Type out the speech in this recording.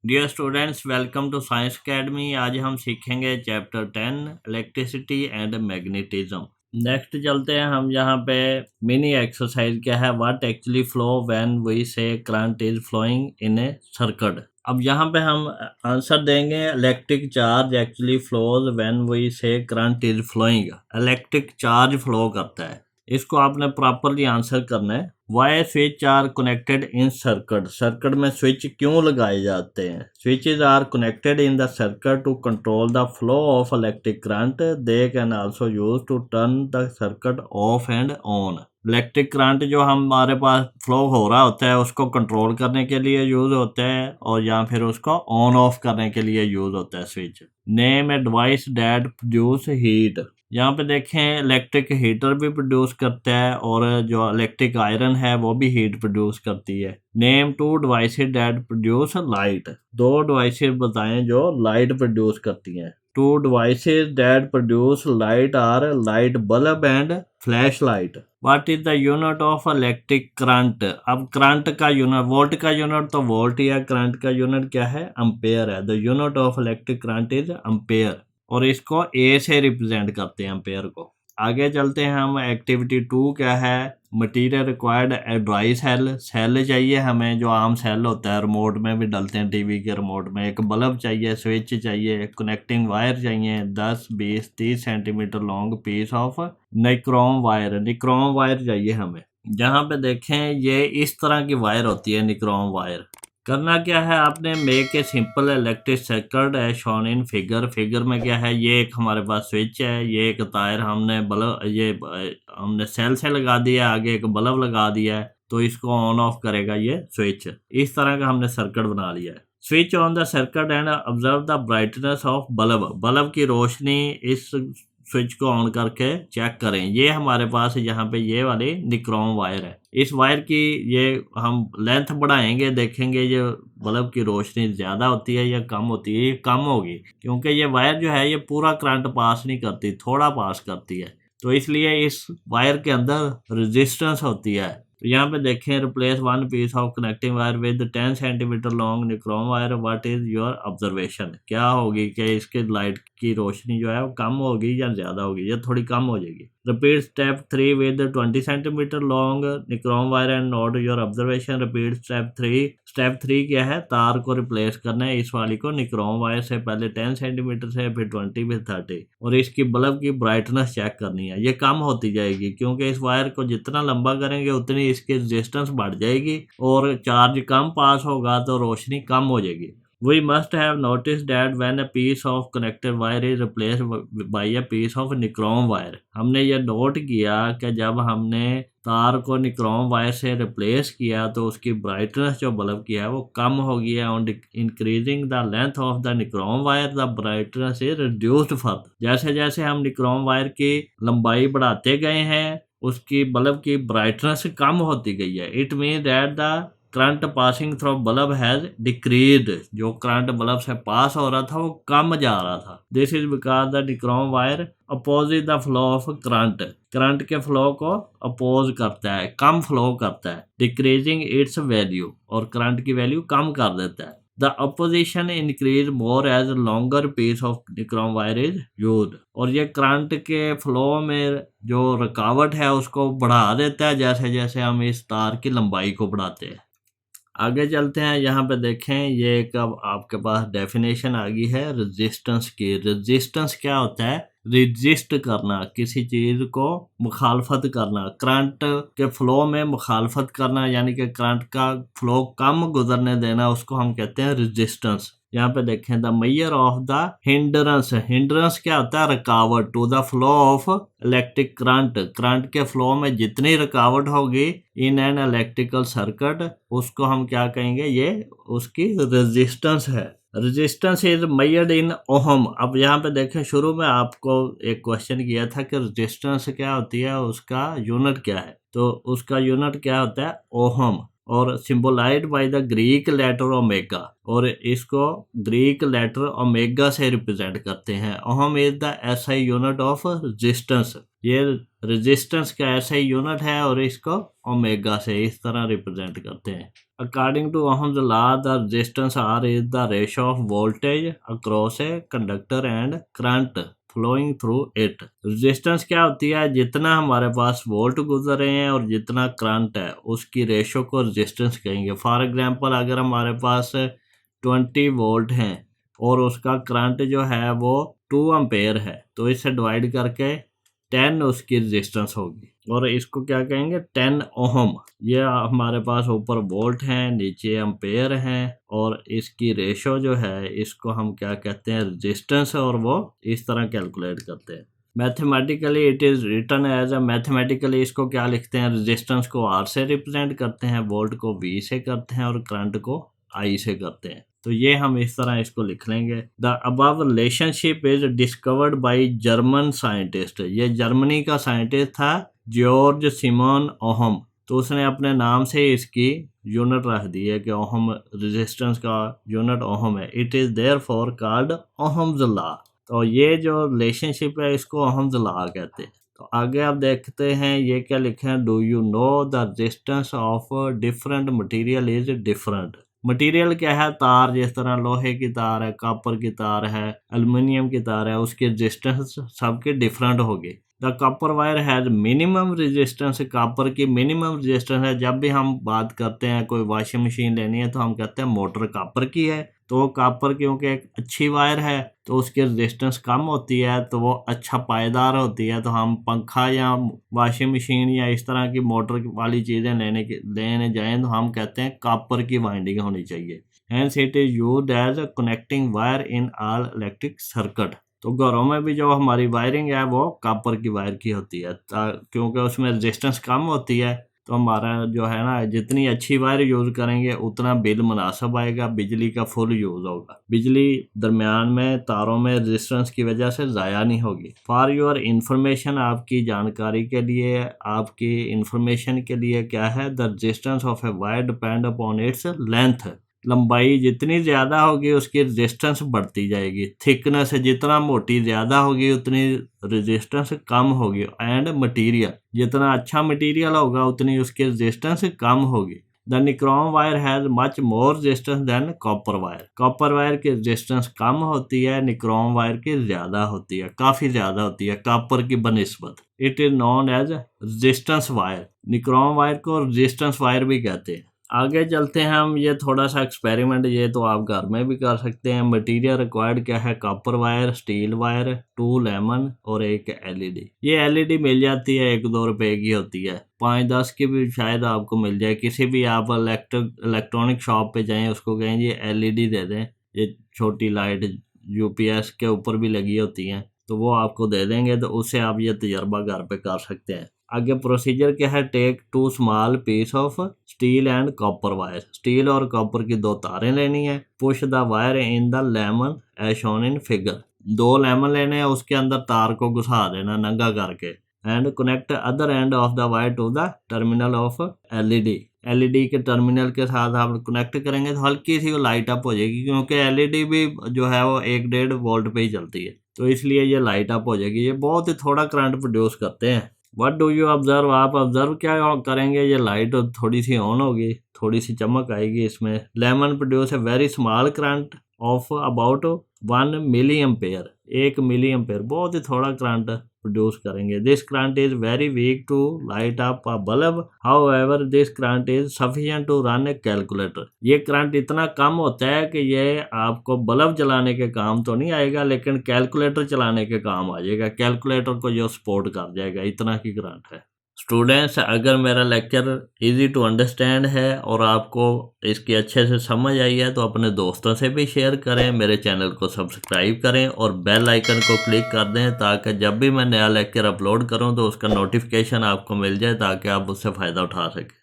Dear students, welcome to science academy. आज हम सीखेंगे chapter 10 electricity and magnetism. Next चलते हैं हम यहाँ पे। मिनी एक्सरसाइज क्या है, what actually flow when we say current is flowing in a circuit. अब यहाँ पे हम आंसर देंगे electric charge actually flows when we say current is flowing. Electric charge flow करता है, इसको आपने प्रॉपरली आंसर करना है। Why switch are connected in circuit. Circuit में स्विच क्यों लगाए जाते हैं? Switches are connected in the circuit to control the flow of electric current. They can also use to turn the circuit off and on. Electric current जो हमारे पास flow हो रहा होता है उसको कंट्रोल करने के लिए यूज होता है, और या फिर उसको ऑन ऑफ करने के लिए यूज होता है switch. Name a device that produce heat. यहाँ पे देखें, इलेक्ट्रिक हीटर भी प्रोड्यूस करता है और जो इलेक्ट्रिक आयरन है वो भी हीट प्रोड्यूस करती है। Name two devices that produce light. दो डिवाइसेज बताएं जो लाइट प्रोड्यूस करती हैं। Two devices that produce light are light bulb and flashlight. What is the unit of electric current. अब करंट का यूनिट, वोल्ट का यूनिट तो volt ही है, करंट का यूनिट क्या है? एम्पेयर है। The unit of electric current is ampere, और इसको ए से रिप्रेजेंट करते हैं एम्पेयर को। आगे चलते हैं हम। एक्टिविटी 2 क्या है? Material required a dry cell. Cell चाहिए हमें, जो आम सेल होता है, रिमोट में भी डलते हैं, टीवी के रिमोट में। एक बल्ब चाहिए, स्विच चाहिए, कनेक्टिंग वायर चाहिए, 10, 20, 30 centimetre long piece of nichrome wire. Nichrome wire चाहिए हमें। जहाँ पे देखें, ये इस तरह की वायर होती है निक्रोम वायर। करना क्या है आपने? Make a simple electric circuit as shown in figure. Figure में क्या है, ये एक हमारे पास स्विच है, ये एक तार हमने बल्ब, हमने सेल से लगा दिया, आगे एक बल्ब लगा दिया है, तो इसको ऑन ऑफ करेगा ये स्विच। इस तरह का हमने सर्किट बना लिया है। Switch on the circuit and observe the brightness of bulb. Bulb की रोशनी इस स्विच को ऑन करके चेक करें। ये हमारे पास यहाँ पे ये वाली निक्रोम वायर है। इस वायर की ये हम लेंथ बढ़ाएंगे, देखेंगे ये बल्ब की रोशनी ज़्यादा होती है या कम होती है। ये कम होगी, क्योंकि ये वायर जो है ये पूरा करंट पास नहीं करती, थोड़ा पास करती है, तो इसलिए इस वायर के अंदर रेजिस्टेंस होती है। तो यहाँ पे देखें, replace one piece of connecting wire with 10 centimetre long nichrome wire. What is your observation? क्या होगी कि इसके लाइट की रोशनी जो है वो कम होगी या ज़्यादा होगी? या थोड़ी कम हो जाएगी। Repeat step 3 with 20 centimetre long nichrome wire and not your observation. Repeat step 3। Step 3 क्या है? तार को रिप्लेस करना है, इस वाली को निक्रोम वायर से, पहले 10 सेंटीमीटर से, फिर 20, फिर 30, और इसकी बल्ब की ब्राइटनेस चेक करनी है। ये कम होती जाएगी, क्योंकि इस वायर को जितना लंबा करेंगे उतनी इसकी रेजिस्टेंस बढ़ जाएगी, और चार्ज कम पास होगा तो रोशनी कम हो जाएगी। We must have noticed that when a piece of connected wire is replaced by a piece of nichrome wire। हमने ये नोट किया कि जब हमने तार को निक्रोम वायर से रिप्लेस किया तो उसकी ब्राइटनेस जो बल्ब की है वो कम हो गई है। On increasing the length of the nichrome wire the brightness is reduced further. जैसे जैसे हम निक्रोम वायर की लंबाई बढ़ाते गए हैं, उसकी बल्ब की ब्राइटनेस कम होती गई है। It mean that the current passing through bulb has decrease. जो करंट बल्ब से पास हो रहा था वो कम जा रहा था। This is because the nichrome wire opposite the flow of current. Current के फ्लो को अपोज करता है, कम फ्लो करता है, डिक्रीजिंग इट्स वैल्यू, और करंट की वैल्यू कम कर देता है। The opposition increase more as longer piece of nichrome wire is used. और ये करंट के फ्लो में जो रुकावट है उसको बढ़ा देता है जैसे जैसे हम इस तार की लंबाई को बढ़ाते हैं। आगे चलते हैं। यहाँ पे देखें, ये एक अब आपके पास डेफिनेशन आ गई है रेजिस्टेंस की। रेजिस्टेंस क्या होता है? रेजिस्ट करना, किसी चीज़ को मुखालफत करना, करंट के फ्लो में मुखालफत करना, यानी कि करंट का फ्लो कम गुजरने देना, उसको हम कहते हैं रेजिस्टेंस। यहाँ पे देखें, the measure of the hindrance. Hindrance क्या होता है? रुकावट to the flow of electric current. Current के फ्लो में जितनी रुकावट होगी इन एन इलेक्ट्रिकल सर्किट, उसको हम क्या कहेंगे? ये उसकी रेजिस्टेंस है। Resistance is measured in ohm. अब यहाँ पे देखें, शुरू में आपको एक क्वेश्चन किया था कि रेजिस्टेंस क्या होती है, उसका यूनिट क्या है, तो उसका यूनिट क्या होता है? ओहम। और symbolised by the Greek letter omega, और इसको ग्रीक लेटर ओमेगा से रिप्रेजेंट करते हैं। Ohm is the SI unit of resistance, ये रेजिस्टेंस का एसआई यूनिट है और इसको ओमेगा से इस तरह रिप्रेजेंट करते हैं। According to Ohm's law the resistance R is the ratio of voltage across a conductor and current flowing through it. Resistance क्या होती है, जितना हमारे पास वोल्ट गुजर रहे हैं और जितना करंट है उसकी रेशो को रेजिस्टेंस कहेंगे। फॉर एग्जांपल अगर हमारे पास 20 वोल्ट हैं और उसका करंट जो है वो 2 एम्पेयर है, तो इसे डिवाइड करके 10 उसकी रेजिस्टेंस होगी, और इसको क्या कहेंगे 10 ओहम। ये हमारे पास ऊपर वोल्ट हैं, नीचे एम्पेयर हैं, और इसकी रेशो जो है इसको हम क्या कहते हैं रेजिस्टेंस, और वो इस तरह कैलकुलेट करते हैं। Mathematically it is written as a, mathematically इसको क्या लिखते हैं, रेजिस्टेंस को R से रिप्रेजेंट करते हैं, वोल्ट को V से करते हैं और करंट को I से करते हैं। तो ये हम इस तरह इसको लिख लेंगे। The above relationship is discovered by German scientist, ये जर्मनी का साइंटिस्ट था जॉर्ज सिमोन ओहम, तो उसने अपने नाम से इसकी यूनिट रख दी है कि ओहम रेजिस्टेंस का यूनिट ओहम है। It is therefore called Ohm's law, तो ये जो रिलेशनशिप है इसको ओहम्स लॉ कहते हैं। तो आगे आप देखते हैं ये क्या लिखे हैं, do you know the resistance of different material is different. Material क्या है, तार, जिस तरह लोहे की तार है, कॉपर की तार है, एल्युमिनियम की तार है, उसकी रेजिस्टेंस सबके डिफरेंट होगी। The copper wire has minimum resistance, copper की मिनिमम रेजिस्टेंस है। जब भी हम बात करते हैं कोई वॉशिंग मशीन लेनी है तो हम कहते हैं मोटर कॉपर की है, तो कॉपर क्योंकि एक अच्छी वायर है तो उसकी रेजिस्टेंस कम होती है, तो वो अच्छा पायदार होती है। तो हम पंखा या वॉशिंग मशीन या इस तरह की मोटर वाली चीज़ें लेने जाएं तो हम कहते हैं कॉपर की वाइंडिंग होनी चाहिए। Hence it is used as a connecting wire in all electric circuit. तो घरों में भी जो हमारी वायरिंग है वो कॉपर की वायर की होती है, क्योंकि उसमें रेजिस्टेंस कम होती है। तो हमारा जो है ना, जितनी अच्छी वायर यूज़ करेंगे उतना बिल मुनासिब आएगा, बिजली का फुल यूज़ होगा, बिजली दरमियान में तारों में रेजिस्टेंस की वजह से ज़ाया नहीं होगी। फॉर योर इंफॉर्मेशन, आपकी जानकारी के लिए, आपकी इंफॉर्मेशन के लिए क्या है, the resistance of a wire depend upon its length. लंबाई जितनी ज़्यादा होगी उसकी रेजिस्टेंस बढ़ती जाएगी। थिकनेस जितना मोटी ज़्यादा होगी उतनी रेजिस्टेंस कम होगी। एंड मटेरियल, जितना अच्छा मटेरियल होगा उतनी उसकी रेजिस्टेंस कम होगी। The nichrome wire has much more resistance than copper wire. Copper wire की रेजिस्टेंस कम होती है, निक्रोम वायर की ज़्यादा होती है, काफ़ी ज़्यादा होती है कॉपर की बनिस्बत। It is known as resistance wire. Nichrome wire को रेजिस्टेंस वायर भी कहते हैं। आगे चलते हैं हम, ये थोड़ा सा एक्सपेरिमेंट, ये तो आप घर में भी कर सकते हैं। मटेरियल रिक्वायर्ड क्या है, copper wire, steel wire, 2 lemon और एक एलईडी। ये एलईडी मिल जाती है 1-2 रुपए की होती है, 5-10 की भी शायद आपको मिल जाए। किसी भी आप इलेक्ट्रॉनिक शॉप पे जाएं, उसको कहें ये एलईडी दे दें, ये छोटी लाइट यूपीएस के ऊपर भी लगी होती हैं, तो वो आपको दे देंगे, तो उससे आप ये तजर्बा घर पे कर सकते हैं। आगे प्रोसीजर क्या है, take 2 small piece of steel and copper wire. Steel और कॉपर की 2 तारें लेनी है। Push the wire in the lemon as shown in figure. 2 lemon लेने हैं, उसके अंदर तार को घुसा देना नंगा करके। And connect other end of the wire to the terminal of LED. LED के टर्मिनल के साथ आप कनेक्ट करेंगे तो हल्की सी लाइट अप हो जाएगी, क्योंकि एलईडी भी जो है वो 1-1.5 वोल्ट पे ही चलती है, तो इसलिए ये लाइट अप हो जाएगी। ये बहुत ही थोड़ा करंट प्रोड्यूस करते हैं। व्हाट डू यू ऑब्जर्व, आप ऑब्जर्व क्या करेंगे, ये लाइट थोड़ी सी ऑन होगी, थोड़ी सी चमक आएगी इसमें। Lemon produce a very small current of about 1 milliampere. 1 milliampere बहुत ही थोड़ा करंट प्रोड्यूस करेंगे। This current is very weak to light up a bulb, however this current is sufficient to run a calculator. ये current इतना कम होता है कि ये आपको बल्ब जलाने के काम तो नहीं आएगा, लेकिन कैलकुलेटर चलाने के काम आ जाएगा, कैलकुलेटर को जो सपोर्ट कर जाएगा, इतना की करंट है। स्टूडेंट्स, अगर मेरा लेक्चर इजी टू अंडरस्टैंड है और आपको इसकी अच्छे से समझ आई है तो अपने दोस्तों से भी शेयर करें, मेरे चैनल को सब्सक्राइब करें और बेल आइकन को क्लिक कर दें, ताकि जब भी मैं नया लेक्चर अपलोड करूं तो उसका नोटिफिकेशन आपको मिल जाए, ताकि आप उससे फ़ायदा उठा सकें।